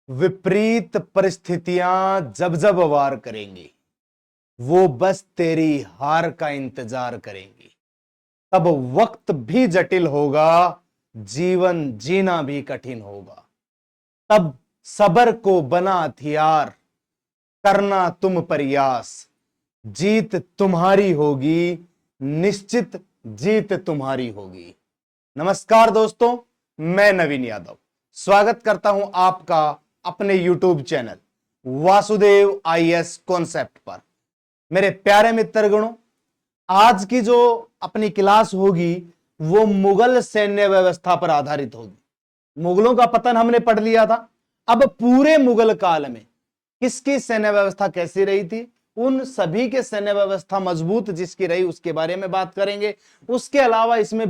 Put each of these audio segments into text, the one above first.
विपरीत परिस्थितियां जब जब वार करेंगी, वो बस तेरी हार का इंतजार करेंगी। तब वक्त भी जटिल होगा, जीवन जीना भी कठिन होगा। तब सबर को बना हथियार, करना तुम प्रयास। जीत तुम्हारी होगी, निश्चित जीत तुम्हारी होगी। नमस्कार दोस्तों, मैं नवीन यादव स्वागत करता हूं आपका अपने YouTube channel Vasudev IAS concept पर। मेरे प्यारे मित्रगणों, आज की जो अपनी क्लास होगी वो मुगल सैन्य व्यवस्था पर आधारित होगी। मुगलों का पतन हमने पढ़ लिया था। अब पूरे मुगल काल में किसकी सैन्य व्यवस्था कैसी रही थी, उन सभी के सैन्य व्यवस्था मजबूत जिसकी रही उसके बारे में बात करेंगे। उसके अलावा इसमें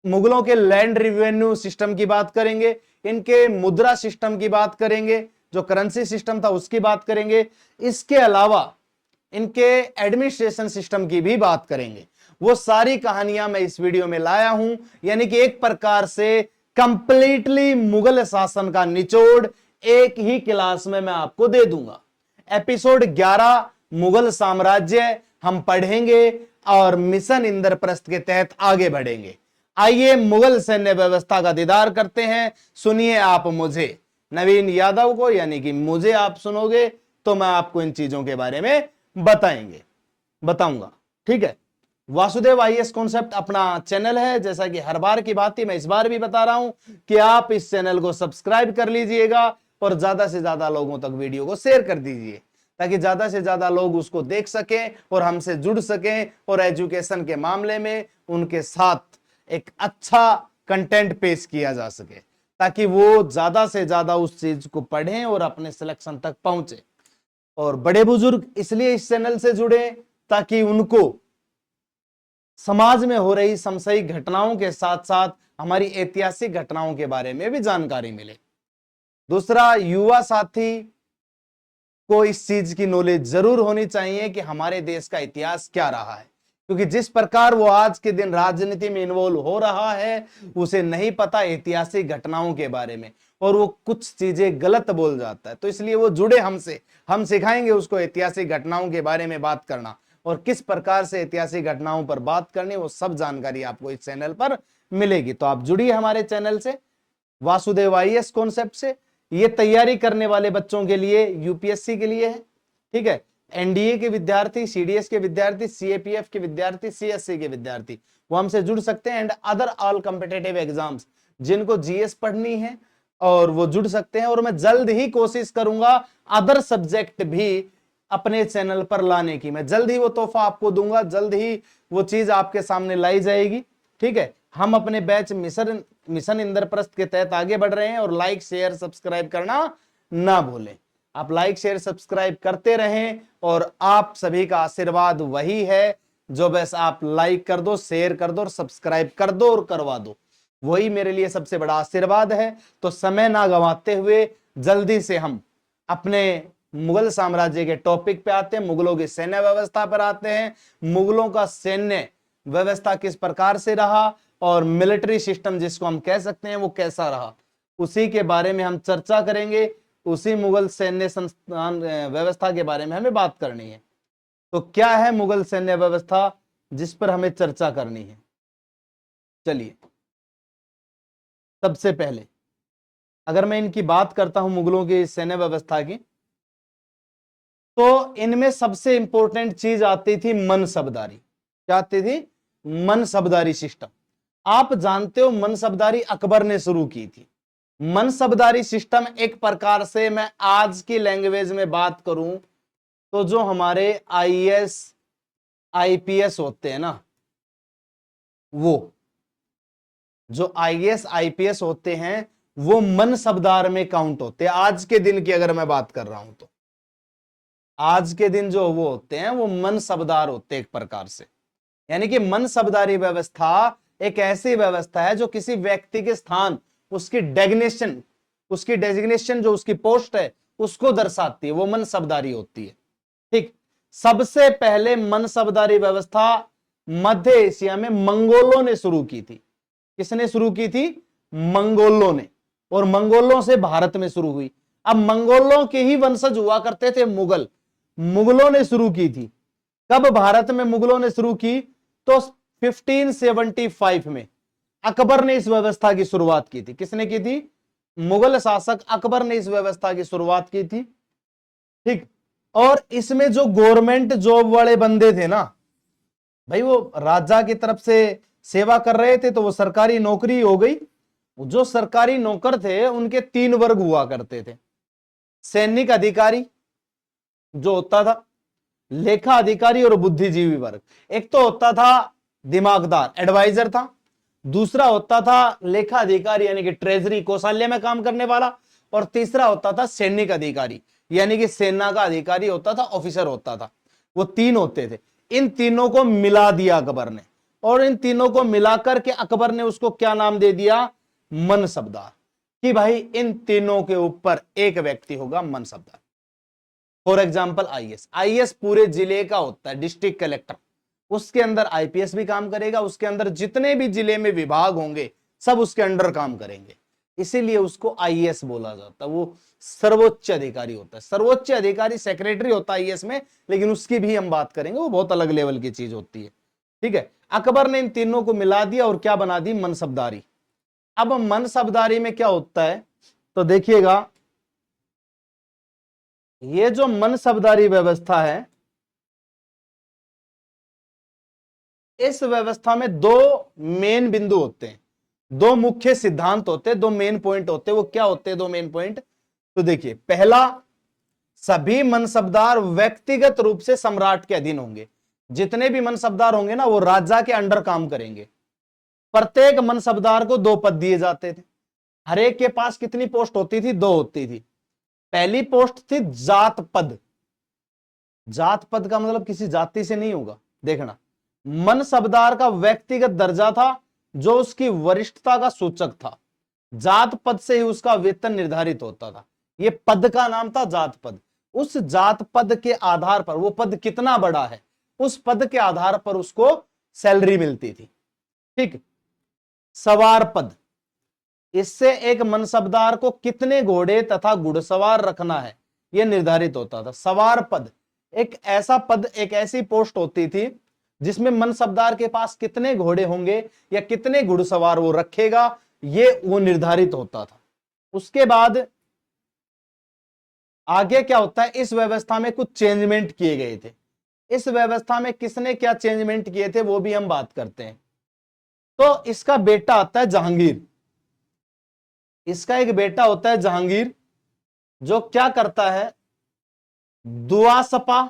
मुगलों के लैंड रिवेन्यू सिस्टम की बात करेंगे, इनके मुद्रा सिस्टम की बात करेंगे, जो करेंसी सिस्टम था उसकी बात करेंगे। इसके अलावा इनके एडमिनिस्ट्रेशन सिस्टम की भी बात करेंगे। वो सारी कहानियां मैं इस वीडियो में लाया हूं, यानी कि एक प्रकार से कंप्लीटली मुगल शासन का निचोड़ एक ही क्लास में मैं आपको दे दूंगा। एपिसोड 11 मुगल साम्राज्य हम पढ़ेंगे और मिशन इंद्रप्रस्थ के तहत आगे बढ़ेंगे। आइए मुगल सैन्य व्यवस्था का दीदार करते हैं। सुनिए आप मुझे, नवीन यादव को, यानी कि मुझे आप सुनोगे तो मैं आपको इन चीजों के बारे में बताऊंगा। ठीक है, वासुदेव आईएएस कॉन्सेप्ट अपना चैनल है। जैसा कि हर बार की बात ही मैं इस बार भी बता रहा हूं कि आप इस चैनल को सब्सक्राइब कर लीजिएगा और ज्यादा से ज्यादा लोगों तक वीडियो को शेयर कर दीजिए, ताकि ज्यादा से ज्यादा लोग उसको देख सकें और हमसे जुड़ सकें और एजुकेशन के मामले में उनके साथ एक अच्छा कंटेंट पेश किया जा सके, ताकि वो ज्यादा से ज्यादा उस चीज को पढ़ें और अपने सिलेक्शन तक पहुंचे। और बड़े बुजुर्ग इसलिए इस चैनल से जुड़े ताकि उनको समाज में हो रही समसामयिक घटनाओं के साथ साथ हमारी ऐतिहासिक घटनाओं के बारे में भी जानकारी मिले। दूसरा, युवा साथी को इस चीज की नॉलेज जरूर होनी चाहिए कि हमारे देश का इतिहास क्या रहा है, क्योंकि जिस प्रकार वो आज के दिन राजनीति में इन्वॉल्व हो रहा है उसे नहीं पता ऐतिहासिक घटनाओं के बारे में और वो कुछ चीजें गलत बोल जाता है। तो इसलिए वो जुड़े हमसे, हम सिखाएंगे उसको ऐतिहासिक घटनाओं के बारे में बात करना और किस प्रकार से ऐतिहासिक घटनाओं पर बात करनी, वो सब जानकारी आपको इस चैनल पर मिलेगी। तो आप जुड़िए हमारे चैनल से, वासुदेव आईएएस कॉन्सेप्ट से। ये तैयारी करने वाले बच्चों के लिए, यूपीएससी के लिए है, ठीक है, एनडीए के विद्यार्थी, सीडीएस के विद्यार्थी, सीएपीएफ के विद्यार्थी, सीएससी के विद्यार्थी वो हमसे जुड़ सकते हैं। And other all competitive exams जिनको जीएस पढ़नी है और वो जुड़ सकते हैं। और मैं जल्द ही कोशिश करूंगा अदर सब्जेक्ट भी अपने चैनल पर लाने की। मैं जल्द ही वो तोहफा आपको दूंगा, जल्द ही वो चीज आपके सामने लाई जाएगी। ठीक है, हम अपने बैच मिशन इंद्रप्रस्थ के तहत आगे बढ़ रहे हैं और लाइक शेयर सब्सक्राइब करना ना भूलें। आप लाइक शेयर सब्सक्राइब करते रहें और आप सभी का आशीर्वाद वही है जो बस आप लाइक कर दो, शेयर कर दो और सब्सक्राइब कर दो और करवा दो, वही मेरे लिए सबसे बड़ा आशीर्वाद है। तो समय ना गंवाते हुए जल्दी से हम अपने मुगल साम्राज्य के टॉपिक पे आते हैं, मुगलों की सैन्य व्यवस्था पर आते हैं। मुगलों का सैन्य व्यवस्था किस प्रकार से रहा और मिलिट्री सिस्टम जिसको हम कह सकते हैं वो कैसा रहा, उसी के बारे में हम चर्चा करेंगे। उसी मुगल सैन्य संस्थान व्यवस्था के बारे में हमें बात करनी है। तो क्या है मुगल सैन्य व्यवस्था जिस पर हमें चर्चा करनी है? चलिए, सबसे पहले अगर मैं इनकी बात करता हूं मुगलों की सैन्य व्यवस्था की, तो इनमें सबसे इंपॉर्टेंट चीज आती थी मनसबदारी। क्या आती थी? मनसबदारी सिस्टम। आप जानते हो मनसबदारी अकबर ने शुरू की थी। मनसबदारी सिस्टम एक प्रकार से, मैं आज की लैंग्वेज में बात करूं तो जो हमारे आईएएस आईपीएस होते हैं ना, वो जो आईएएस आईपीएस होते हैं वो मनसबदार में काउंट होते हैं। आज के दिन की अगर मैं बात कर रहा हूं तो आज के दिन जो वो होते हैं वो मनसबदार होते हैं एक प्रकार से। यानी कि मनसबदारी व्यवस्था एक ऐसी व्यवस्था है जो किसी व्यक्ति के स्थान, उसकी डेजिग्नेशन जो उसकी पोस्ट है उसको दर्शाती है, वो मनसबदारी होती है। ठीक, सबसे पहले मनसबदारी व्यवस्था मध्य एशिया में मंगोलों ने शुरू की थी। किसने शुरू की थी? मंगोलों ने। और मंगोलों से भारत में शुरू हुई। अब मंगोलों के ही वंशज हुआ करते थे मुगल, मुगलों ने शुरू की थी। कब भारत में मुगलों ने शुरू की? तो 1575 में अकबर ने इस व्यवस्था की शुरुआत की थी। किसने की थी? मुगल शासक अकबर ने इस व्यवस्था की शुरुआत की थी। ठीक। और इसमें जो गवर्नमेंट जॉब वाले बंदे थे ना भाई, वो राजा की तरफ से सेवा कर रहे थे तो वो सरकारी नौकरी हो गई। जो सरकारी नौकर थे उनके 3 वर्ग हुआ करते थे। सैनिक अधिकारी जो होता था, लेखा अधिकारी और बुद्धिजीवी वर्ग। एक तो होता था दिमागदार, एडवाइजर था। दूसरा होता था लेखा अधिकारी यानी कि ट्रेजरी, कोषालय में काम करने वाला। और तीसरा होता था सैनिक अधिकारी यानी कि सेना का अधिकारी होता था, ऑफिसर होता था। वो 3 होते थे। इन तीनों को मिला दिया अकबर ने, और इन तीनों को मिलाकर के अकबर ने उसको क्या नाम दे दिया? मनसबदार। कि भाई इन तीनों के ऊपर एक व्यक्ति होगा mansabdar. For example IAS, IAS पूरे जिले का होता है, डिस्ट्रिक्ट कलेक्टर। उसके अंदर आईपीएस भी काम करेगा, उसके अंदर जितने भी जिले में विभाग होंगे सब उसके अंडर काम करेंगे, इसीलिए उसको आईएएस बोला जाता है। वो सर्वोच्च अधिकारी होता है। सर्वोच्च अधिकारी सेक्रेटरी होता है आईएएस में, लेकिन उसकी भी हम बात करेंगे, वो बहुत अलग लेवल की चीज होती है। ठीक है। अकबर ने इन तीनों को मिला दिया और क्या बना दी? मनसबदारी। अब मनसबदारी में क्या होता है तो देखिएगा, ये जो मनसबदारी व्यवस्था है, इस व्यवस्था में 2 मेन बिंदु होते हैं, 2 मुख्य सिद्धांत होते हैं, 2 मेन पॉइंट होते हैं। वो क्या होते हैं 2 मेन पॉइंट? तो देखिए, पहला, सभी मनसबदार व्यक्तिगत रूप से सम्राट के अधीन होंगे। जितने भी मनसबदार होंगे ना वो राजा के अंडर काम करेंगे। प्रत्येक मनसबदार को 2 पद दिए जाते थे। हर एक के पास कितनी पोस्ट होती थी? 2 होती थी। पहली पोस्ट थी जात पद। जात पद का मतलब किसी जाति से नहीं होगा, देखना। मनसबदार का व्यक्तिगत दर्जा था जो उसकी वरिष्ठता का सूचक था। जात पद से ही उसका वेतन निर्धारित होता था। यह पद का नाम था जात पद। उस जात पद के आधार पर, वो पद कितना बड़ा है उस पद के आधार पर उसको सैलरी मिलती थी। ठीक। सवार पद, इससे एक मनसबदार को कितने घोड़े तथा घुड़सवार रखना है यह निर्धारित होता था। सवार पद एक ऐसा पद, एक ऐसी पोस्ट होती थी जिसमें मनसबदार के पास कितने घोड़े होंगे या कितने घुड़सवार वो रखेगा, ये वो निर्धारित होता था। उसके बाद आगे क्या होता है, इस व्यवस्था में कुछ चेंजमेंट किए गए थे। इस व्यवस्था में किसने क्या चेंजमेंट किए थे वो भी हम बात करते हैं। तो इसका बेटा आता है जहांगीर। इसका एक बेटा होता है जहांगीर, जो क्या करता है, दुआसपा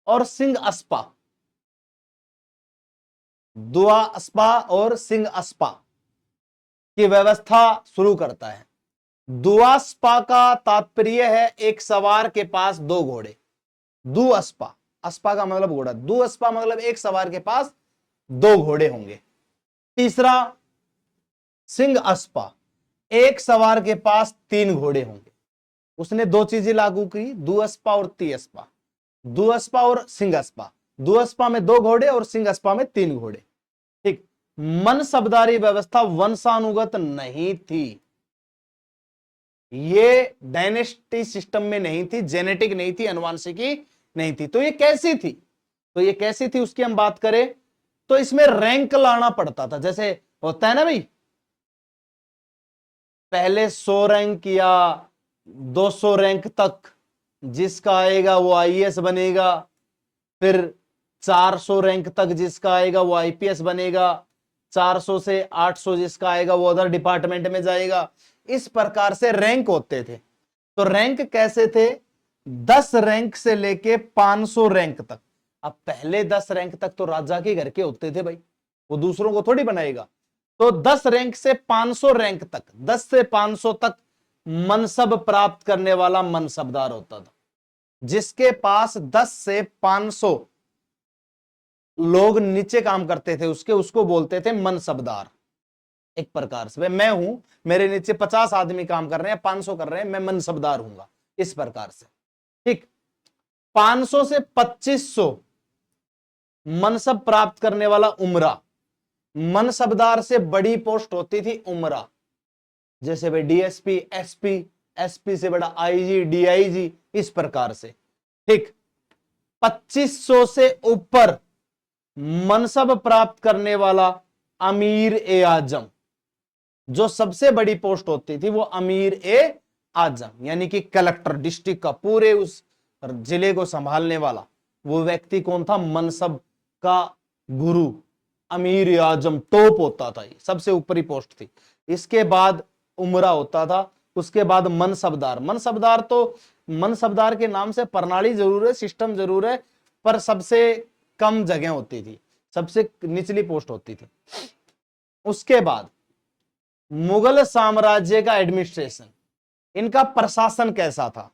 और सिंह अस्पा, दुआसपा और सिंह अस्पा की व्यवस्था शुरू करता है। दुआसपा का तात्पर्य है एक सवार के पास 2 घोड़े। दुअस्पा, अस्पा का मतलब घोड़ा, दुअस्पा मतलब एक सवार के पास 2 घोड़े होंगे। तीसरा सिंह अस्पा, एक सवार के पास 3 घोड़े होंगे। उसने 2 चीजें लागू की, दुअस्पा और तिअस्पा, दुअस्पा और सिंहस्पा। दुअस्पा में 2 घोड़े और सिंहस्पा में 3 घोड़े। ठीक। मनसबदारी व्यवस्था वंशानुगत नहीं थी, ये डायनेस्टी सिस्टम में नहीं थी, जेनेटिक नहीं थी, अनुवांशिकी नहीं थी। तो ये कैसी थी? तो ये कैसी थी उसकी हम बात करें तो इसमें रैंक लाना पड़ता था। जैसे होता है ना भाई, पहले 100 रैंक या 200 रैंक तक जिसका आएगा वो आईएएस बनेगा, फिर 400 रैंक तक जिसका आएगा वो आईपीएस बनेगा, 400 से 800 जिसका आएगा वो अदर डिपार्टमेंट में जाएगा। इस प्रकार से रैंक होते थे। तो रैंक कैसे थे? 10 रैंक से लेके 500 रैंक तक। अब पहले 10 रैंक तक तो राजा के घर के होते थे भाई, वो दूसरों को थोड़ी बनाएगा। तो 10 रैंक से 500 रैंक तक, 10 से 500 तक मनसब प्राप्त करने वाला मनसबदार होता था। जिसके पास 10 से 500 लोग नीचे काम करते थे उसको बोलते थे मनसबदार। एक प्रकार से मैं हूं, मेरे नीचे 50 आदमी काम कर रहे हैं, 500 कर रहे हैं, मैं मनसबदार हूंगा, इस प्रकार से। ठीक। 500 से 2500 मनसब प्राप्त करने वाला उमरा। मनसबदार से बड़ी पोस्ट होती थी उमरा, जैसे भाई डीएसपी, एसपी, एसपी से बड़ा आईजी, डीआईजी, इस प्रकार से। ठीक, 2500 से ऊपर मनसब प्राप्त करने वाला अमीर ए आजम, जो सबसे बड़ी पोस्ट होती थी वो अमीर ए आजम, यानी कि कलेक्टर, डिस्ट्रिक्ट का पूरे उस जिले को संभालने वाला वो व्यक्ति कौन था? मनसब का गुरु, अमीर ए आजम टॉप होता था, ये सबसे ऊपरी पोस्ट थी। इसके बाद उमरा होता था, उसके बाद मनसबदार। मनसबदार तो मनसबदार के नाम से प्रणाली जरूर है, सिस्टम जरूर है, पर सबसे कम जगह होती थी, सबसे निचली पोस्ट होती थी। उसके बाद मुगल साम्राज्य का एडमिनिस्ट्रेशन, इनका प्रशासन कैसा था?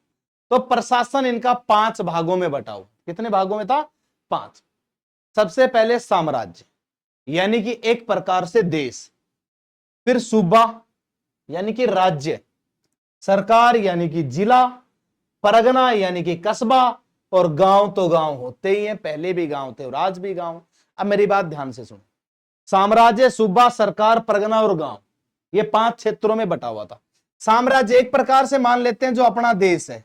तो प्रशासन इनका 5 भागों में बटा हुआ। कितने भागों में था? 5। सबसे पहले साम्राज्य, यानी कि एक प्रकार से देश, फिर सूबा यानी कि राज्य, सरकार यानी कि जिला, परगना यानी कि कस्बा, और गांव तो गांव होते ही हैं, पहले भी गांव थे और आज भी गांव। अब मेरी बात ध्यान से सुनो, साम्राज्य, सूबा, सरकार, परगना और गांव, ये 5 क्षेत्रों में बटा हुआ था। साम्राज्य एक प्रकार से मान लेते हैं जो अपना देश है।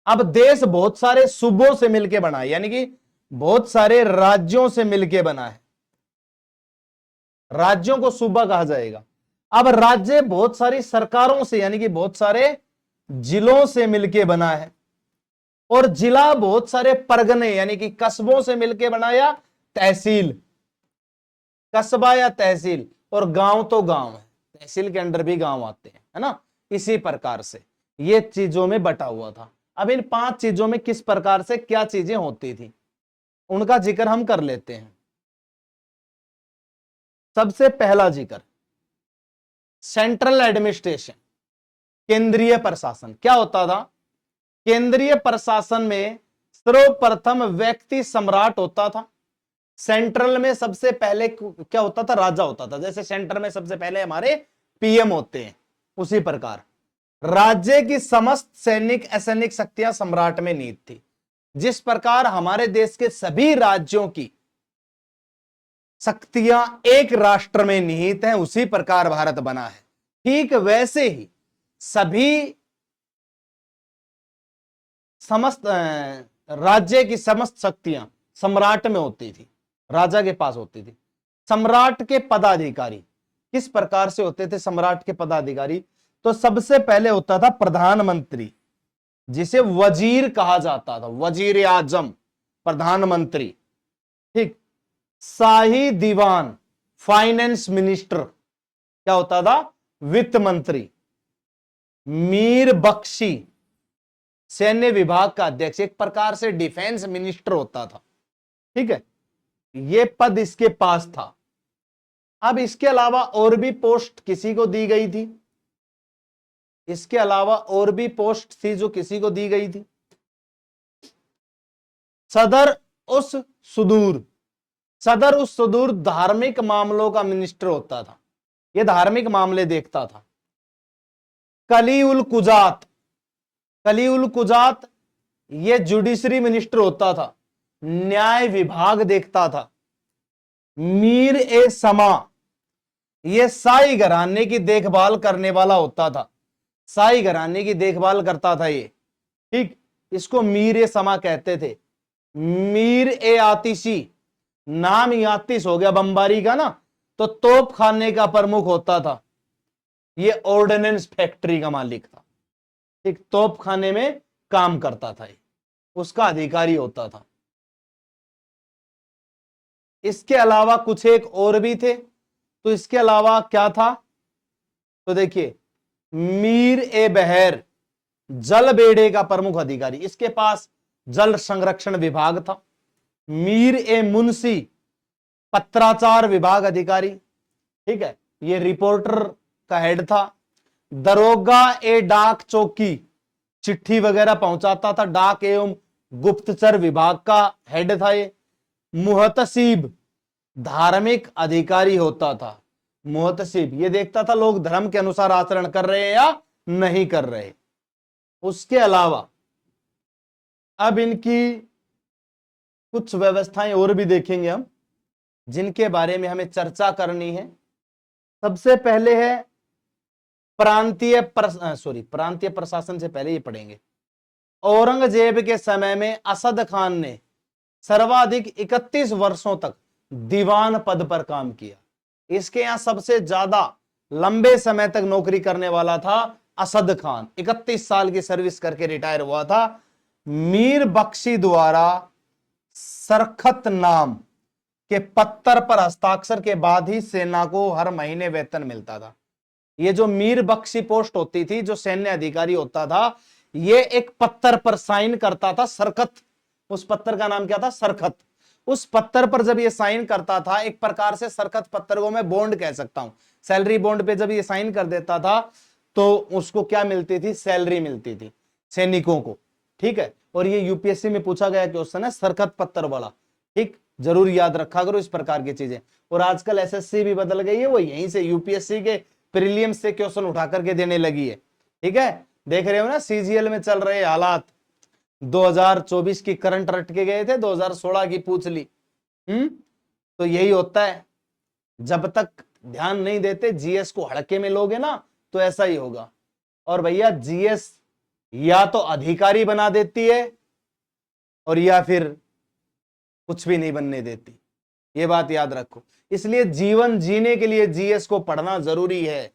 अब देश बहुत सारे सूबों से मिलकर बना है, यानी कि बहुत सारे राज्यों से मिलकर बना है, राज्यों को सूबा कहा जाएगा। अब राज्य बहुत सारी सरकारों से, यानी कि बहुत सारे जिलों से मिलकर बना है, और जिला बहुत सारे परगने यानी कि कस्बों से मिलकर बना, या तहसील, कस्बा या तहसील, और गांव तो गांव है, तहसील के अंदर भी गांव आते हैं, है ना। इसी प्रकार से ये चीजों में बटा हुआ था। अब इन 5 चीजों में किस प्रकार से क्या चीजें होती थी उनका जिक्र हम कर लेते हैं। सबसे पहला जिक्र सेंट्रल एडमिनिस्ट्रेशन, केंद्रीय प्रशासन। क्या होता था? केंद्रीय प्रशासन में सर्वप्रथम व्यक्ति सम्राट होता था। सेंट्रल में सबसे पहले क्या होता था? राजा होता था। जैसे सेंटर में सबसे पहले हमारे पीएम होते हैं, उसी प्रकार राज्य की समस्त सैनिक असैनिक शक्तियां सम्राट में निहित थी। जिस प्रकार हमारे देश के सभी राज्यों की शक्तियां एक राष्ट्र में निहित हैं, उसी प्रकार भारत बना है। ठीक वैसे ही सभी समस्त राज्य की समस्त शक्तियां सम्राट में होती थी, राजा के पास होती थी। सम्राट के पदाधिकारी किस प्रकार से होते थे? सम्राट के पदाधिकारी तो सबसे पहले होता था प्रधानमंत्री, जिसे वजीर कहा जाता था, वजीर आजम, प्रधानमंत्री। ठीक, शाही दीवान, फाइनेंस मिनिस्टर, क्या होता था? वित्त मंत्री। मीर बख्शी, सैन्य विभाग का अध्यक्ष, एक प्रकार से डिफेंस मिनिस्टर होता था। ठीक है, ये पद इसके पास था। अब इसके अलावा और भी पोस्ट किसी को दी गई थी, इसके अलावा और भी पोस्ट थी जो किसी को दी गई थी। सदर उस सुदूर, सदर उस सुदूर धार्मिक मामलों का मिनिस्टर होता था, यह धार्मिक मामले देखता था। कली उल कुजात, कली उल कुजात ये जुडिशरी मिनिस्टर होता था, न्याय विभाग देखता था। मीर ए समा, ये शाही घराने की देखभाल करने वाला होता था, शाही घराने की देखभाल करता था ये। ठीक, इसको मीर ए समा कहते थे। मीर ए आतिशी, नाम ही आतिश हो गया बमबारी का ना, तो तोप खाने का प्रमुख होता था, ये ऑर्डिनेंस फैक्ट्री का मालिक था। ठीक, तोप खाने में काम करता था, उसका अधिकारी होता था। इसके अलावा कुछ एक और भी थे, तो इसके अलावा क्या था? तो देखिए, मीर ए बहर, जल बेड़े का प्रमुख अधिकारी, इसके पास जल संरक्षण विभाग था। मीर ए मुंशी, पत्राचार विभाग अधिकारी। ठीक है, ये रिपोर्टर का हेड था। दरोगा ए डाक चौकी, चिट्ठी वगैरह पहुंचाता था, डाक एवं गुप्तचर विभाग का हेड था ये। मुहतसीब, धार्मिक अधिकारी होता था। मुहतसिब ये देखता था लोग धर्म के अनुसार आचरण कर रहे हैं या नहीं कर रहे। उसके अलावा अब इनकी कुछ व्यवस्थाएं और भी देखेंगे हम, जिनके बारे में हमें चर्चा करनी है। सबसे पहले है प्रांतीय प्रशासन से पहले ये पढ़ेंगे। औरंगजेब के समय में असद खान ने सर्वाधिक 31 वर्षों तक दीवान पद पर काम किया। इसके यहां सबसे ज्यादा लंबे समय तक नौकरी करने वाला था असद खान, 31 साल की सर्विस करके रिटायर हुआ था। मीर बख्शी द्वारा सरखत नाम के पत्थर पर हस्ताक्षर के बाद ही सेना को हर महीने वेतन मिलता था। ये जो मीर बख्शी पोस्ट होती थी, जो सैन्य अधिकारी होता था, ये एक पत्थर पर साइन करता था, सरखत। उस पत्थर का नाम क्या था? सरखत। उस पत्थर पर जब ये साइन करता था, एक प्रकार से सरखत पत्थर को मैं बॉन्ड कह सकता हूं, सैलरी बॉन्ड पे जब ये साइन कर देता था तो उसको क्या मिलती थी? सैलरी मिलती थी सैनिकों को, ठीक है। और ये यूपीएससी में पूछा गया क्वेश्चन है, सरखत पत्थर वाला, ठीक, जरूर याद रखा करो इस प्रकार की चीजें। और आजकल एसएससी भी बदल गई है, वो यहीं से यूपीएससी के प्रीलियम्स से क्वेश्चन उठा करके देने लगी है, ठीक है। देख रहे हो ना सीजीएल में चल रहे हालात, 2024 की करंट रट के गए थे, 2016 की पूछ ली। तो यही होता है, जब तक ध्यान नहीं देते, जीएस को हड़के में लोगे ना, तो ऐसा ही होगा। और भैया जीएस या तो अधिकारी बना देती है और या फिर कुछ भी नहीं बनने देती, ये बात याद रखो। इसलिए जीवन जीने के लिए जीएस को पढ़ना जरूरी है,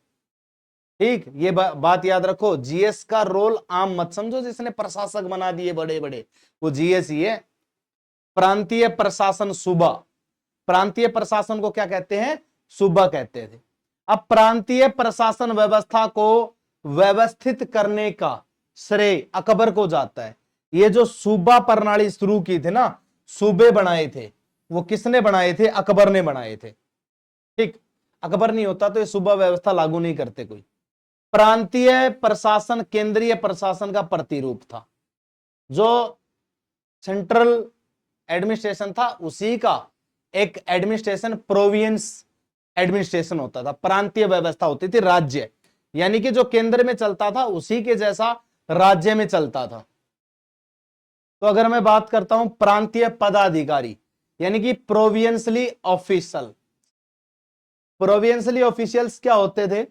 ठीक, ये बात याद रखो। जीएस का रोल आम मत समझो, जिसने प्रशासक बना दिए बड़े बड़े, वो जीएस ही है। प्रांतीय प्रशासन सूबा, प्रांतीय प्रशासन को क्या कहते हैं? सूबा कहते थे। अब प्रांतीय प्रशासन व्यवस्था को व्यवस्थित करने का श्रेय अकबर को जाता है। ये जो सूबा प्रणाली शुरू की थी ना, सूबे बनाए थे, वो किसने बनाए थे? अकबर ने बनाए थे, ठीक। अकबर नहीं होता तो ये सूबा व्यवस्था लागू नहीं करते कोई। प्रांतीय प्रशासन केंद्रीय प्रशासन का प्रतिरूप था। जो सेंट्रल एडमिनिस्ट्रेशन था, उसी का एक एडमिनिस्ट्रेशन प्रोविंस एडमिनिस्ट्रेशन होता था, प्रांतीय व्यवस्था होती थी, राज्य, यानी कि जो केंद्र में चलता था उसी के जैसा राज्य में चलता था। तो अगर मैं बात करता हूं प्रांतीय पदाधिकारी, यानी कि प्रोविंशियली ऑफिशियल, प्रोविंशियली ऑफिशियल्स क्या होते थे?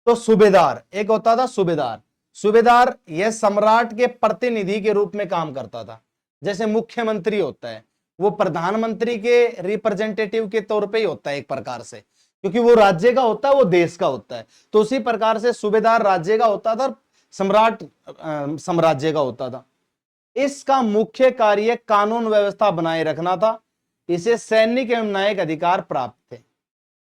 तो सूबेदार एक होता था, सूबेदार। सूबेदार यह सम्राट के प्रतिनिधि के रूप में काम करता था। जैसे मुख्यमंत्री होता है, वो प्रधानमंत्री के रिप्रेजेंटेटिव के तौर पे ही होता है एक प्रकार से, क्योंकि वो राज्य का होता है, वो देश का होता है। तो उसी प्रकार से सूबेदार राज्य का होता था, सम्राट साम्राज्य का होता था। इसका मुख्य कार्य कानून व्यवस्था बनाए रखना था। इसे सैनिक एवं न्यायिक अधिकार प्राप्त थे।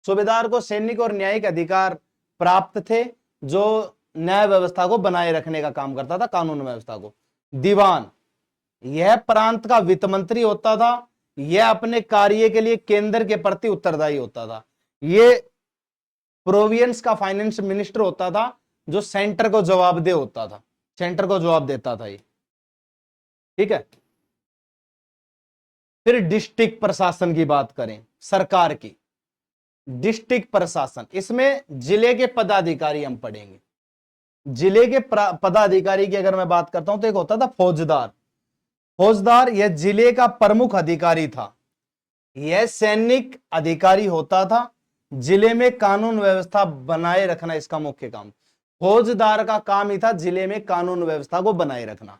सूबेदार को सैनिक और न्यायिक अधिकार प्राप्त थे, जो न्याय व्यवस्था को बनाए रखने का काम करता था, कानून व्यवस्था को। दीवान, यह प्रांत का वित्त मंत्री होता था। यह अपने कार्य के लिए केंद्र के प्रति उत्तरदायी होता था। यह प्रोविंस का फाइनेंस मिनिस्टर होता था, जो सेंटर को जवाबदेह होता था, सेंटर को जवाब देता था ये, ठीक है। फिर डिस्ट्रिक्ट प्रशासन की बात करें, सरकार की डिस्ट्रिक्ट प्रशासन, इसमें जिले के पदाधिकारी हम पढ़ेंगे। जिले के पदाधिकारी की अगर मैं बात करता हूं तो एक होता था फौजदार। फौजदार यह जिले का प्रमुख अधिकारी था। यह सैनिक अधिकारी होता था, जिले में कानून व्यवस्था बनाए रखना इसका मुख्य काम। फौजदार का काम ही था जिले में कानून व्यवस्था को बनाए रखना।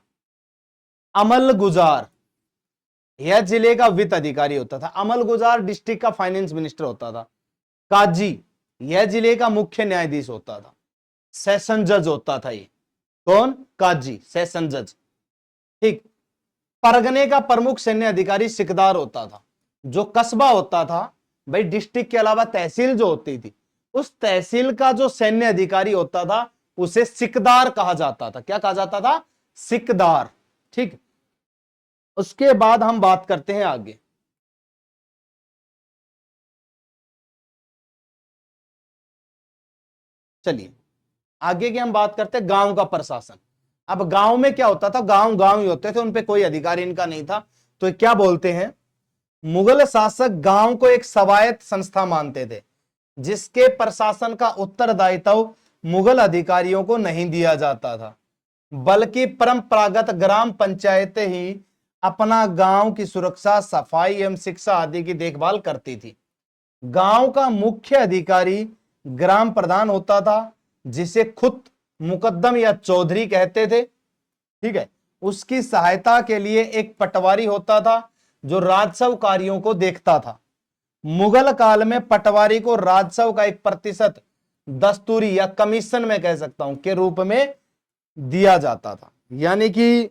अमल गुजार, यह जिले का वित्त अधिकारी होता था। अमल गुजार डिस्ट्रिक्ट का फाइनेंस मिनिस्टर होता था। काजी, यह जिले का मुख्य न्यायाधीश होता था। सेशन जज होता था ये, कौन? काजी, सेशन जज, ठीक। परगने का प्रमुख सैन्य अधिकारी सिकदार होता था। जो कस्बा होता था, भाई डिस्ट्रिक्ट के अलावा तहसील जो होती थी, उस तहसील का जो सैन्य अधिकारी होता था उसे सिकदार कहा जाता था। क्या कहा जाता था? सिकदार, ठीक। उसके बाद हम बात करते हैं आगे। चलिए आगे की हम बात करते हैं गांव का प्रशासन। अब गांव में क्या होता था? गांव गांव ही होते थे, उनपे कोई अधिकार इनका नहीं था। तो क्या बोलते हैं, मुगल शासक गांव को एक स्वायत्त संस्था मानते थे, जिसके प्रशासन का उत्तरदायित्व मुगल अधिकारियों को नहीं दिया जाता था, बल्कि परंपरागत ग्राम पंचायतें ही अपना गांव की सुरक्षा, सफाई एवं शिक्षा आदि की देखभाल करती थी। गांव का मुख्य अधिकारी ग्राम प्रधान होता था, जिसे खुद मुकद्दम या चौधरी कहते थे, ठीक है, उसकी सहायता के लिए एक पटवारी होता था जो राजस्व कार्यों को देखता था। मुगल काल में पटवारी को राजस्व का 1% दस्तूरी या कमीशन में कह सकता हूं के रूप में दिया जाता था। यानी कि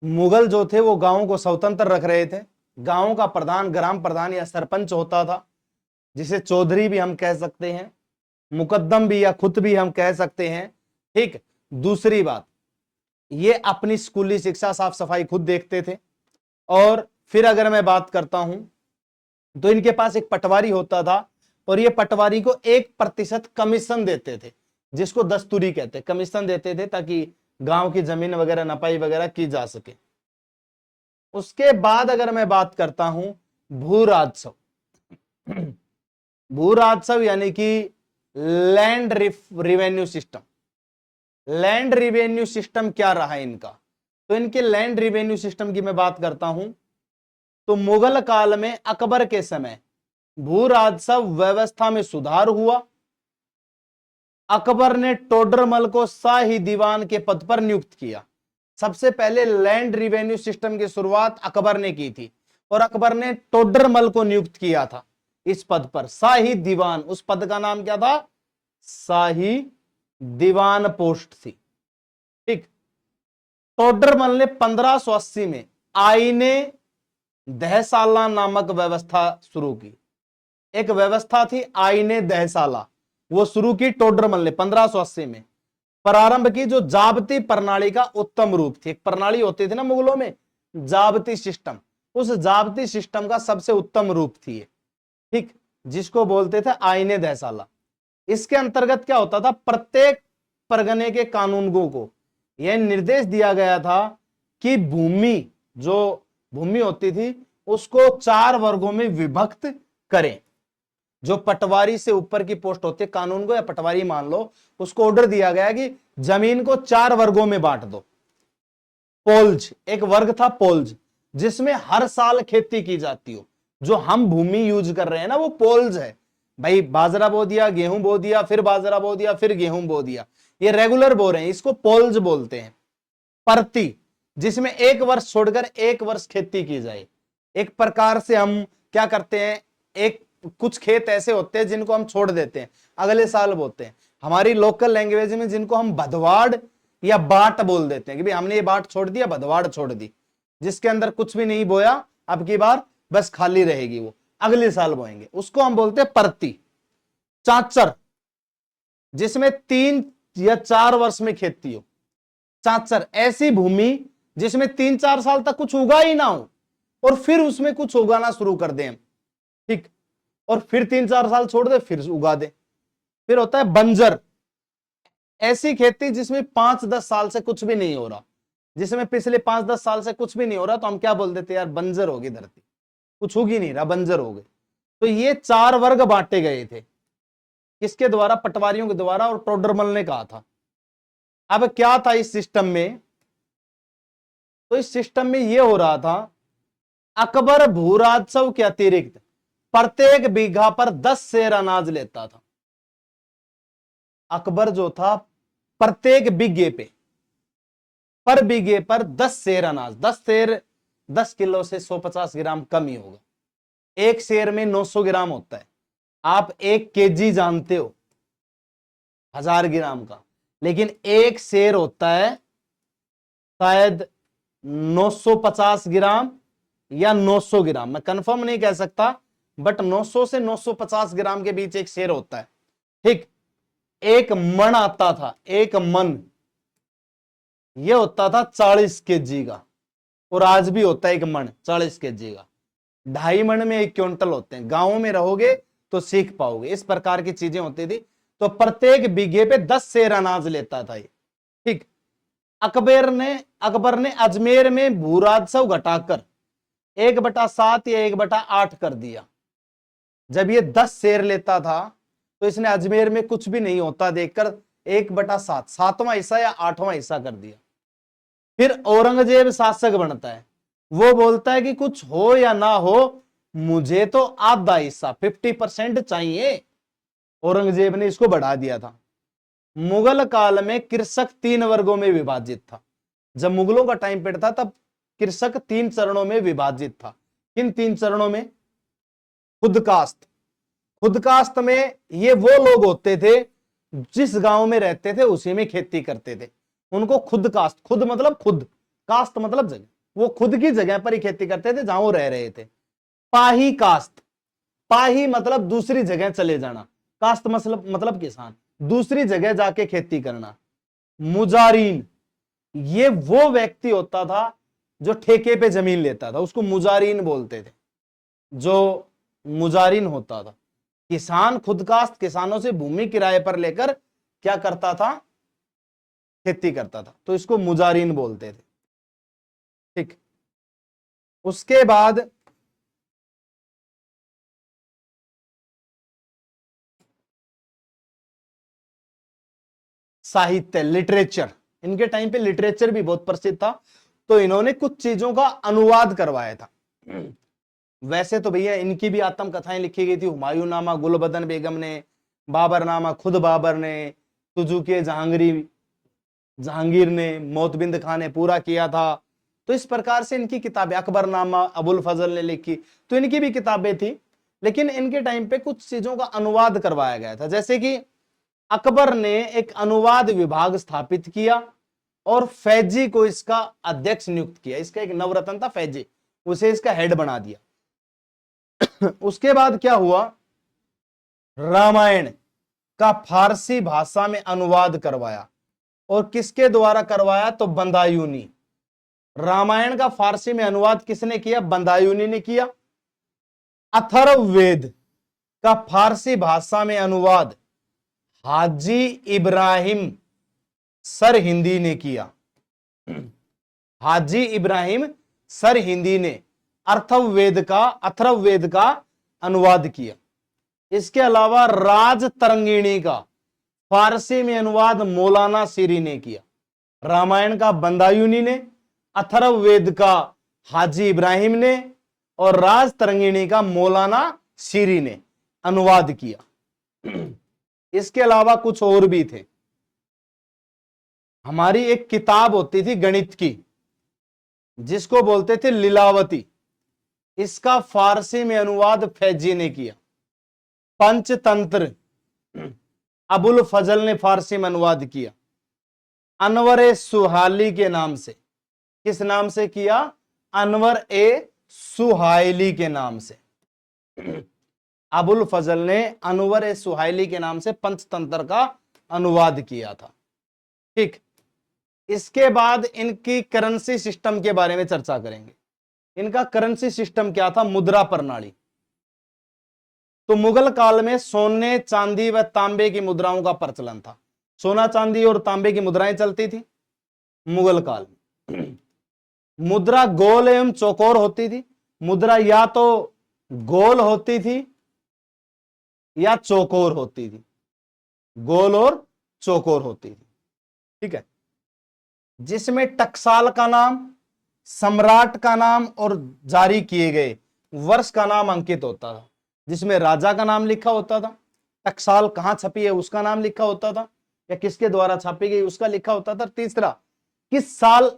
मुगल जो थे वो गांवों को स्वतंत्र रख रहे थे। गांवों का प्रधान ग्राम प्रधान या सरपंच होता था, जिसे चौधरी भी हम कह सकते हैं, मुकद्दम भी या खुद भी हम कह सकते हैं। ठीक। दूसरी बात, ये अपनी स्कूली शिक्षा साफ सफाई खुद देखते थे। और फिर अगर मैं बात करता हूं तो इनके पास एक पटवारी होता था और ये पटवारी को 1% कमीशन देते थे, जिसको दस्तूरी कहते, कमीशन देते थे ताकि गांव की जमीन वगैरह नपाई वगैरह की जा सके। उसके बाद अगर मैं बात करता हूं भू राजस्व, भू राजस्व यानी कि land revenue system. Land revenue system क्या रहा इनका, तो इनके लैंड रिवेन्यू सिस्टम की मैं बात करता हूं तो मुगल काल में अकबर के समय भू राजस्व व्यवस्था में सुधार हुआ। अकबर ने टोडरमल को शाही दीवान के पद पर नियुक्त किया। सबसे पहले लैंड रिवेन्यू सिस्टम की शुरुआत अकबर ने की थी और अकबर ने टोडरमल को नियुक्त किया था इस पद पर, शाही दीवान। उस पद का नाम क्या था? शाही दीवान पोस्ट थी। ठीक। टोडरमल ने 1580 में आईने दहसाला नामक व्यवस्था शुरू की। एक व्यवस्था थी आईने दहसाला, वो शुरू की टोडरमल ने 1580 में। प्रारंभ की जो जाबती प्रणाली का उत्तम रूप थी। एक प्रणाली होती थी ना मुगलों में, जाबती सिस्टम, उस जाबती सिस्टम का सबसे उत्तम रूप थी ये। ठीक। जिसको बोलते थे आईने दहसाला। इसके अंतर्गत क्या होता था, प्रत्येक परगने के कानूनगों को यह निर्देश दिया गया था कि भूमि, जो भूमि होती थी उसको 4 वर्गों में विभक्त करें। जो पटवारी से ऊपर की पोस्ट होती है, कानूनगो या पटवारी मान लो, उसको ऑर्डर दिया गया कि जमीन को 4 वर्गों में बांट दो। पोल्ज, एक वर्ग था पोल्ज, जिसमें हर साल खेती की जाती हो। जो हम भूमि यूज कर रहे हैं ना वो पोल्ज है भाई। बाजरा बो दिया, गेहूं बो दिया, फिर बाजरा बो दिया, फिर गेहूं बो दिया, ये रेगुलर बो रहे हैं, इसको पोल्ज बोलते हैं। परती, जिसमें 1 वर्ष छोड़कर 1 वर्ष खेती की जाए। एक प्रकार से हम क्या करते हैं, एक कुछ खेत ऐसे होते हैं जिनको हम छोड़ देते हैं, अगले साल बोते हैं। हमारी लोकल लैंग्वेज में जिनको हम भदवाड़ या बाट बोल देते हैं कि भाई हमने ये बाट छोड़ दिया, भदवाड़ छोड़ दी, जिसके अंदर कुछ भी नहीं बोया, अब की बार बस खाली रहेगी, वो अगले साल बोएंगे, उसको हम बोलते हैं परती। चाचर, जिसमें 3 या 4 वर्ष में खेती हो। चाचर, ऐसी भूमि जिसमें 3-4 साल तक कुछ उगा ही ना हो और फिर उसमें कुछ उगाना शुरू कर दें हम। ठीक। और फिर 3-4 साल छोड़ दे, फिर उगा दे। फिर होता है बंजर, ऐसी खेती जिसमें 5-10 साल से कुछ भी नहीं हो रहा, जिसमें पिछले 5-10 साल से कुछ भी नहीं हो रहा, तो हम क्या बोल देते, यार बंजर होगी धरती, कुछ उग ही नहीं रहा, बंजर हो गए। तो ये 4 वर्ग बांटे गए थे, किसके द्वारा? पटवारियों के द्वारा, और टोडरमल ने कहा था। अब क्या था इस सिस्टम में, तो इस सिस्टम में यह हो रहा था, अकबर भू राजस्व के अतिरिक्त प्रत्येक बीघा पर 10 सेर अनाज लेता था। अकबर जो था प्रत्येक बीघे पे, पर बीघे पर 10 सेर अनाज, 10 सेर 10 किलो से 150 ग्राम कम ही होगा। एक सेर में 900 ग्राम होता है। आप 1 केजी जानते हो 1000 ग्राम का, लेकिन एक सेर होता है शायद 950 ग्राम या 900 ग्राम, मैं कंफर्म नहीं कह सकता, बट 900 से 950 ग्राम के बीच एक शेर होता है। ठीक। एक मन आता था, एक मन, यह होता था 40 केजी का, और आज भी होता है एक मन 40 केजी का। 2.5 मन में 1 क्विंटल होते हैं। गांवों में रहोगे तो सीख पाओगे, इस प्रकार की चीजें होती थी। तो प्रत्येक बीघे पे 10 सेर अनाज लेता था ये। ठीक। अकबर ने अजमेर में भू राजस्व घटाकर 1/7 या 1/8 कर दिया। जब ये 10 सेर लेता था तो इसने अजमेर में कुछ भी नहीं होता देखकर 1/7, 7वां हिस्सा या 8वां हिस्सा कर दिया। फिर औरंगजेब शासक बनता है, वो बोलता है कि कुछ हो या ना हो, मुझे तो आधा हिस्सा 50% चाहिए। औरंगजेब ने इसको बढ़ा दिया था। मुगल काल में कृषक 3 वर्गों में विभाजित था। जब मुगलों का टाइम पीरियड था तब कृषक 3 चरणों में विभाजित था। किन 3 चरणों में? खुद कास्ट, खुद कास्ट में ये वो लोग होते थे जिस गांव में रहते थे उसी में खेती करते थे, उनको खुद कास्ट, खुद मतलब खुद, कास्ट मतलब जगह, वो खुद की जगह पर ही खेती करते थे जहां वो रह रहे थे। पाही कास्ट, पाही मतलब दूसरी जगह चले जाना, कास्ट मतलब किसान, दूसरी जगह जाके खेती करना। मुजारीन, ये वो व्यक्ति होता था जो ठेके पे जमीन लेता था, उसको मुजारीन बोलते थे। जो मुजारिन होता था, किसान खुद कास्ट, किसानों से भूमि किराए पर लेकर क्या करता था? खेती करता था, तो इसको मुजारिन बोलते थे। ठीक, उसके बाद साहित्य, लिटरेचर, इनके टाइम पे लिटरेचर भी बहुत प्रसिद्ध था, तो इन्होंने कुछ चीजों का अनुवाद करवाया था। वैसे तो भैया इनकी भी आत्मकथाएं लिखी गई थी, हुमायूं नामा गुलबदन बेगम ने, बाबर नामा खुद बाबर ने, तुजुके जहांगीर ने, मोतबिंद खान ने पूरा किया था। तो इस प्रकार से इनकी किताबें, अकबरनामा अबुल फजल ने लिखी, तो इनकी भी किताबें थी। लेकिन इनके टाइम पे कुछ चीजों का अनुवाद करवाया गया था, जैसे कि अकबर ने एक अनुवाद विभाग स्थापित किया और फैजी को इसका अध्यक्ष नियुक्त किया। इसका एक नवरत्न था फैजी, उसे इसका हेड बना दिया। उसके बाद क्या हुआ? रामायण का फारसी भाषा में अनुवाद करवाया, और किसके द्वारा करवाया? तो बंदायूनी। रामायण का फारसी में अनुवाद किसने किया? बंदायूनी ने किया। अथर्ववेद का फारसी भाषा में अनुवाद हाजी इब्राहिम सर हिंदी ने किया। हाजी इब्राहिम सर हिंदी ने अथर्ववेद का अनुवाद किया। इसके अलावा राज तरंगिणी का फारसी में अनुवाद मौलाना सीरी ने किया। रामायण का बंदायूनी ने, अथर्ववेद का हाजी इब्राहिम ने, और राज तरंगिणी का मौलाना सीरी ने अनुवाद किया। इसके अलावा कुछ और भी थे। हमारी एक किताब होती थी गणित की जिसको बोलते थे लीलावती, इसका फारसी में अनुवाद फैजी ने किया। पंचतंत्र अबुल फजल ने फारसी में अनुवाद किया। अनवर ए सुहाली के नाम से, किस नाम से किया? अनवर ए सुहाइली के नाम से। अबुल फजल ने अनवर ए सुहाइली के नाम से पंचतंत्र का अनुवाद किया था। ठीक, इसके बाद इनकी करेंसी सिस्टम के बारे में चर्चा करेंगे। इनका करेंसी सिस्टम क्या था? मुद्रा प्रणाली। तो मुगल काल में सोने, चांदी व तांबे की मुद्राओं का प्रचलन था। सोना, चांदी और तांबे की मुद्राएं चलती थी मुगल काल में। मुद्रा गोल एवं चौकोर होती थी। मुद्रा या तो गोल होती थी या चौकोर होती थी, गोल और चौकोर होती थी। ठीक है, जिसमें टकसाल का नाम, सम्राट का नाम और जारी किए गए वर्ष का नाम अंकित होता था। जिसमें राजा का नाम लिखा होता था, टकसाल कहां छपी है उसका नाम लिखा होता था, या किसके द्वारा छापी गई उसका लिखा होता था। तीसरा, किस साल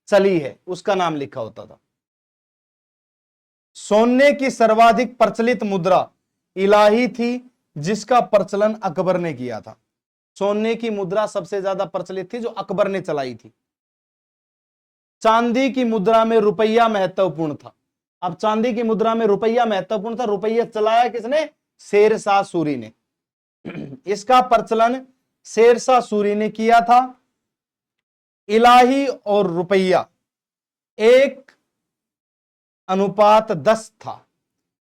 चली है उसका नाम लिखा होता था। सोने की सर्वाधिक प्रचलित मुद्रा इलाही थी, जिसका प्रचलन अकबर ने किया था। सोने की मुद्रा सबसे ज्यादा प्रचलित थी जो अकबर ने चलाई थी। चांदी की मुद्रा में रुपया महत्वपूर्ण था। अब चांदी की मुद्रा में रुपया महत्वपूर्ण था, रुपया चलाया किसने? शेरशाह सूरी ने। इसका प्रचलन शेरशाह सूरी ने किया था। इलाही और रुपया 1:10 था।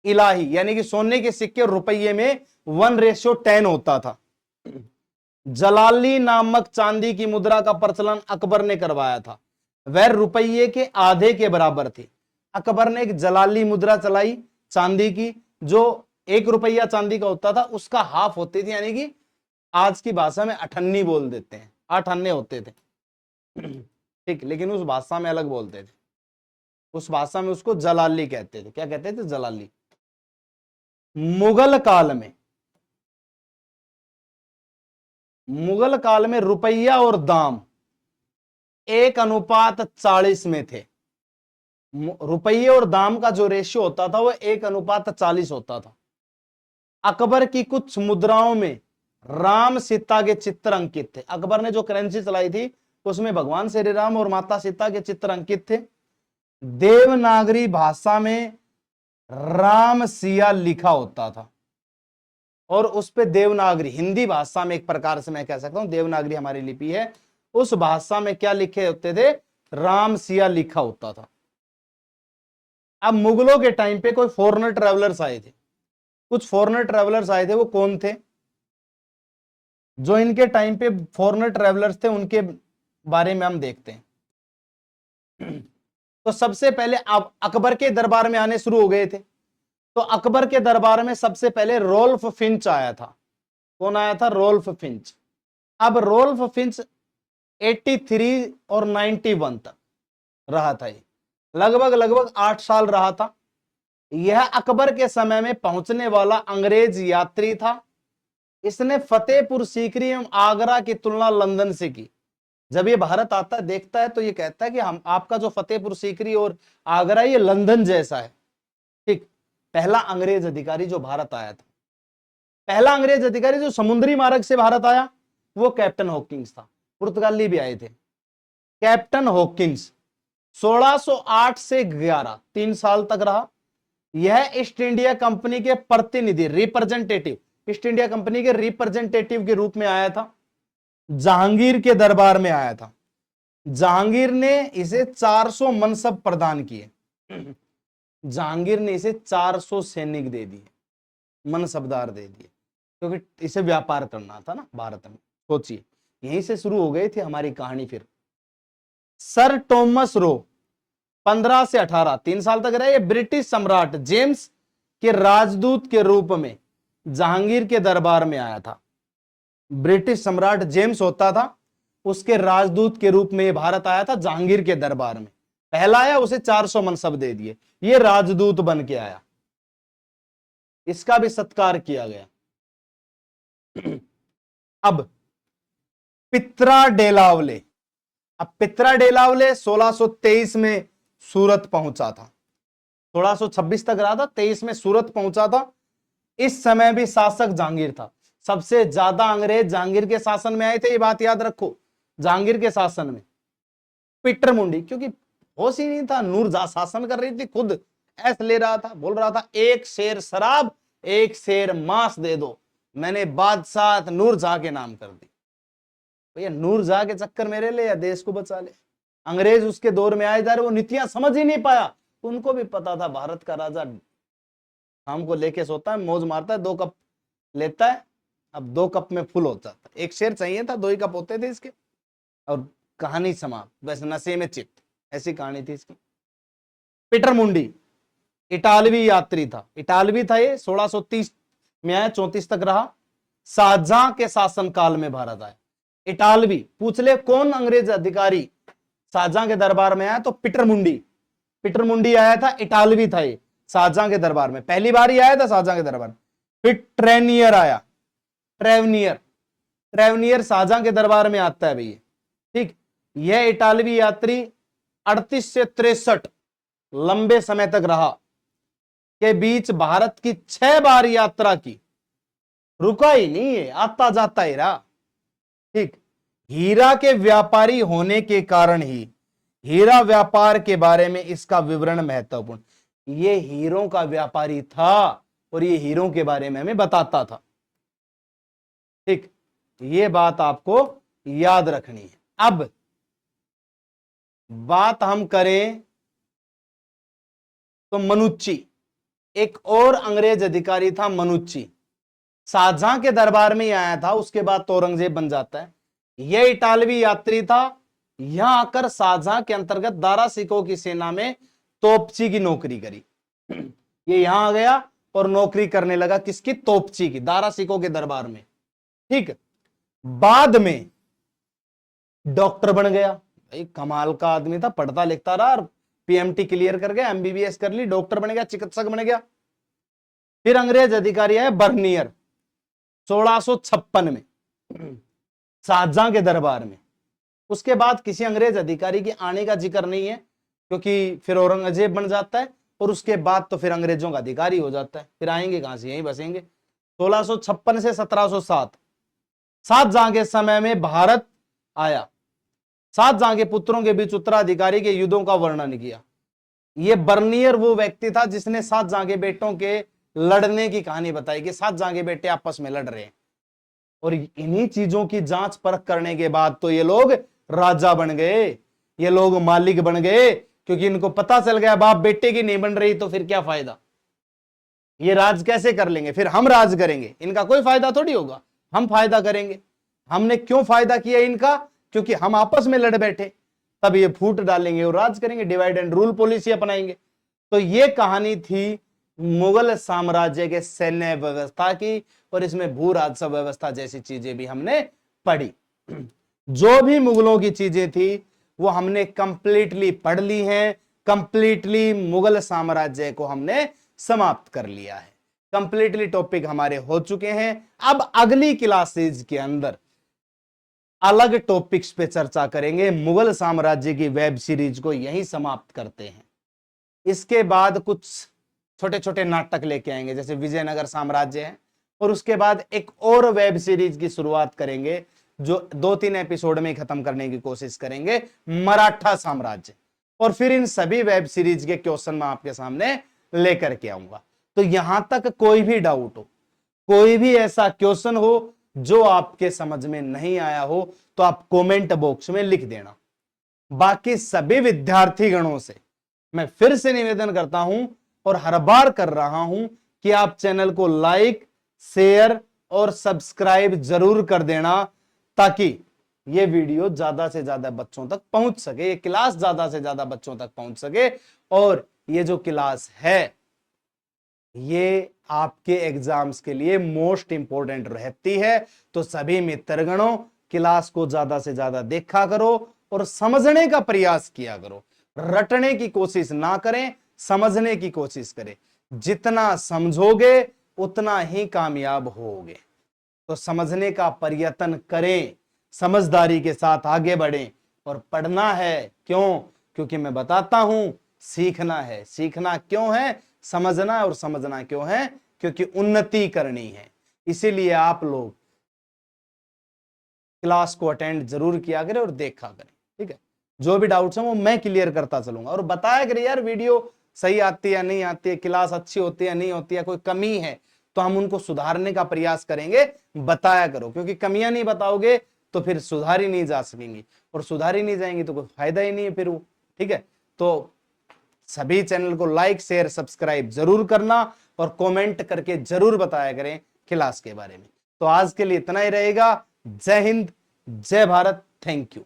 इलाही यानी कि सोने के सिक्के रुपये में 1:10 होता था। जलाली नामक चांदी की मुद्रा का प्रचलन अकबर ने करवाया था। वह रुपये के आधे के बराबर थी। अकबर ने एक जलाली मुद्रा चलाई चांदी की, जो 1 रुपया चांदी का होता था उसका हाफ होती थी, यानी कि आज की भाषा में 8 अन्नी बोल देते हैं, 8 अन्ने होते थे। ठीक, लेकिन उस भाषा में अलग बोलते थे। उस भाषा में उसको जलाली कहते थे। क्या कहते थे? जलाली। मुगल काल में मुगल काल में रुपया और दाम 1:40 में थे। रुपये और दाम का जो रेशियो होता था वो 1:40 होता था। अकबर की कुछ मुद्राओं में राम सीता के चित्र अंकित थे। अकबर ने जो करेंसी चलाई थी उसमें भगवान श्री राम और माता सीता के चित्र अंकित थे। देवनागरी भाषा में राम सिया लिखा होता था और उस पे देवनागरी, हिंदी भाषा में एक प्रकार से मैं कह सकता हूं देवनागरी हमारी लिपि है, उस भाषा में क्या लिखे होते थे, राम सिया लिखा होता था। अब मुगलों के टाइम पे कोई फॉरेनर ट्रेवलर्स आए थे, कुछ फॉरेनर ट्रेवलर्स आए थे। वो कौन थे? जो इनके टाइम पे फॉरेनर ट्रेवलर्स थे उनके बारे में हम देखते हैं। तो सबसे पहले अब अकबर के दरबार में आने शुरू हो गए थे। तो अकबर के दरबार में सबसे पहले रोल्फ फिंच आया था। कौन आया था? Rolf Finch. अब रोल्फ फिंच 83 और 91 तक रहा था। ये लगभग 8 साल रहा था। यह अकबर के समय में पहुंचने वाला अंग्रेज यात्री था। इसने फतेहपुर सीकरी एवं आगरा की तुलना लंदन से की। जब ये भारत आता है, देखता है, तो ये कहता है कि हम आपका जो फतेहपुर सीकरी और आगरा ये लंदन जैसा है। ठीक। पहला अंग्रेज अधिकारी जो भारत आया था, पहला अंग्रेज अधिकारी जो समुद्री मार्ग से भारत आया, वो कैप्टन हॉकिंस था। पुर्तगाली भी आए थे। कैप्टन हॉकिंस 1608 से 11 3 साल तक रहा। यह ईस्ट इंडिया कंपनी के प्रतिनिधि, रिप्रेजेंटेटिव, ईस्ट इंडिया कंपनी के रिप्रेजेंटेटिव के रूप में आया था। जहांगीर के दरबार में आया था। जहांगीर ने इसे 400 मनसब प्रदान किए। जहांगीर ने इसे 400 सैनिक दे दिए, मनसबदार दे दिए, क्योंकि इसे व्यापार करना था ना भारत में। सोचिए, यहीं से शुरू हो गई थी हमारी कहानी। फिर सर टॉमस रो 15 से 18 3 साल तक रहे। ब्रिटिश सम्राट जेम्स के राजदूत के रूप में जहांगीर के दरबार में आया था। ब्रिटिश सम्राट जेम्स होता था, उसके राजदूत के रूप में भारत आया था जहांगीर के दरबार में। पहला आया, उसे 400 मनसब दे दिए, ये राजदूत बन के आया, इसका भी सत्कार किया गया। अब पित्रा डेलावले, अब पित्रा डेलावले 1623 में सूरत पहुंचा था। 1626 तक रहा था, 23 में सूरत पहुंचा था। इस समय भी शासक जहांगीर था। सबसे ज्यादा अंग्रेज जहांगीर के शासन में आए थे, ये बात याद रखो। जहांगीर के शासन में पीटर मुंडी, क्योंकि होश ही नहीं था, नूरजहां शासन कर रही थी, खुद ऐस ले रहा था, बोल रहा था एक शेर शराब एक शेर मांस दे दो, मैंने बादशाह नूरजहां के नाम कर दी। भैया नूरजहां के चक्कर मेरे ले या देश को बचा ले। अंग्रेज उसके दौर में आए जा रहे, वो नीतियां समझ ही नहीं पाया। उनको भी पता था भारत का राजा शाम को लेके सोता है, मौज मारता है, 2 कप लेता है, अब 2 कप में फुल हो जाता है। 1 शेर चाहिए था, 2 ही कप होते थे इसके, और कहानी समाप्त। बस नशे में चित्त, ऐसी कहानी थी इसकी। पीटर मुंडी इटालवी यात्री था। इटालवी था ये, 1630 में आया, 34 तक रहा। शाहजहां के शासन काल में भारत आया। इटालवी, पूछ ले कौन अंग्रेज अधिकारी शाहजहां के दरबार में आया, तो पीटर मुंडी। पीटर मुंडी आया था, इटालवी था ये, शाहजहां के दरबार में पहली बार ही आया था शाहजहां के दरबार। फिर ट्रेनियर आया, ट्रेवनियर, ट्रेवनियर शाहजहां के दरबार में आता है भैया। ठीक। यह इटालवी यात्री 38 से 63 लंबे समय तक रहा, के बीच भारत की 6 बार यात्रा की, रुका ही नहीं है, आता जाता ही रहा। ठीक। हीरा के व्यापारी होने के कारण ही हीरा व्यापार के बारे में इसका विवरण महत्वपूर्ण। ये हीरों का व्यापारी था और ये हीरों के बारे में हमें बताता था। ठीक, ये बात आपको याद रखनी है। अब बात हम करें तो मनुच्ची, एक और अंग्रेज अधिकारी था मनुच्ची, शाहजहां के दरबार में ही आया था, उसके बाद तो औरंगजेब बन जाता है। यह इटालवी यात्री था, यहां आकर शाहजहां के अंतर्गत दारा सिकों की सेना में तोपची की नौकरी करी। ये यहां आ गया और नौकरी करने लगा, किसकी? तोपची की, दारा सिकों के दरबार में। ठीक। बाद में डॉक्टर बन गया, भाई कमाल का आदमी था, पढ़ता लिखता रहा, पीएमटी क्लियर कर गया, एमबीबीएस कर ली, डॉक्टर बन गया, चिकित्सक बन गया। फिर अंग्रेज अधिकारी आए बर्नियर 1656 में। शाहजहां के दरबार में। उसके बाद किसी अंग्रेज अधिकारी के आने का जिक्र नहीं है, क्योंकि फिर औरंगजेब बन जाता है और उसके बाद तो फिर अंग्रेजों का अधिकारी हो जाता है, फिर आएंगे कहां से, यहीं बसेंगे। 1656 से 1707 शाहजहां के समय में भारत आया। शाहजहां के पुत्रों के बीच उत्तराधिकारी के युद्धों का वर्णन किया। ये बर्नियर वो व्यक्ति था जिसने शाहजहां के बेटों के लड़ने की कहानी बताई कि शाहजहां के बेटे आपस में लड़ रहे हैं, और इन्हीं चीजों की जांच परख करने के बाद तो ये लोग राजा बन गए, ये लोग मालिक बन गए, क्योंकि इनको पता चल गया बाप बेटे की नहीं बन रही तो फिर क्या फायदा, ये राज कैसे कर लेंगे, फिर हम राज करेंगे, इनका कोई फायदा थोड़ी होगा, हम फायदा करेंगे। हमने क्यों फायदा किया इनका, क्योंकि हम आपस में लड़ बैठे, तब ये फूट डालेंगे और राज करेंगे, डिवाइड एंड रूल पॉलिसी अपनाएंगे। तो ये कहानी थी मुगल साम्राज्य के सैन्य व्यवस्था की, और इसमें भू राजस्व व्यवस्था जैसी चीजें भी हमने पढ़ी। जो भी मुगलों की चीजें थी वो हमने कंप्लीटली पढ़ ली हैं, कंप्लीटली मुगल साम्राज्य को हमने समाप्त कर लिया है, कंप्लीटली टॉपिक हमारे हो चुके हैं। अब अगली क्लासेज के अंदर अलग टॉपिक्स पे चर्चा करेंगे, मुगल साम्राज्य की वेब सीरीज को यहीं समाप्त करते हैं। इसके बाद कुछ छोटे छोटे नाटक लेके आएंगे, जैसे विजयनगर साम्राज्य है, और उसके बाद एक और वेब सीरीज की शुरुआत करेंगे जो 2-3 एपिसोड में खत्म करने की कोशिश करेंगे, मराठा साम्राज्य। और फिर इन सभी वेब सीरीज के क्वेश्चन मैं आपके सामने लेकर के आऊंगा। तो यहां तक कोई भी डाउट हो, कोई भी ऐसा क्वेश्चन हो जो आपके समझ में नहीं आया हो, तो आप कमेंट बॉक्स में लिख देना। बाकी सभी विद्यार्थी गणों से मैं फिर से निवेदन करता हूं और हर बार कर रहा हूं कि आप चैनल को लाइक, शेयर और सब्सक्राइब जरूर कर देना, ताकि ये वीडियो ज्यादा से ज्यादा बच्चों तक पहुंच सके, ये क्लास ज्यादा से ज्यादा बच्चों तक पहुंच सके। और ये जो क्लास है ये आपके एग्जाम्स के लिए मोस्ट इंपॉर्टेंट रहती है। तो सभी मित्रगणों क्लास को ज्यादा से ज्यादा देखा करो और समझने का प्रयास किया करो, रटने की कोशिश ना करें, समझने की कोशिश करें। जितना समझोगे उतना ही कामयाब होगे। तो समझने का प्रयत्न करें, समझदारी के साथ आगे बढ़ें, और पढ़ना है क्यों, क्योंकि मैं बताता हूं सीखना है। सीखना क्यों है, समझना है, और समझना क्यों है, क्योंकि उन्नति करनी है। इसीलिए आप लोग क्लास को अटेंड जरूर किया करें और देखा करें, ठीक है। जो भी डाउट्स हैं वो मैं क्लियर करता चलूंगा, और बताया करें यार वीडियो सही आती है या नहीं आती है, क्लास अच्छी होती है या नहीं होती है, कोई कमी है तो हम उनको सुधारने का प्रयास करेंगे। बताया करो, क्योंकि कमियां नहीं बताओगे तो फिर सुधारी नहीं जा सकेंगी, और सुधारी नहीं जाएंगी तो कोई फायदा ही नहीं है फिर वो, ठीक है। तो सभी चैनल को लाइक, शेयर, सब्सक्राइब जरूर करना, और कमेंट करके जरूर बताया करें क्लास के बारे में। तो आज के लिए इतना ही रहेगा। जय हिंद, जय भारत, थैंक यू।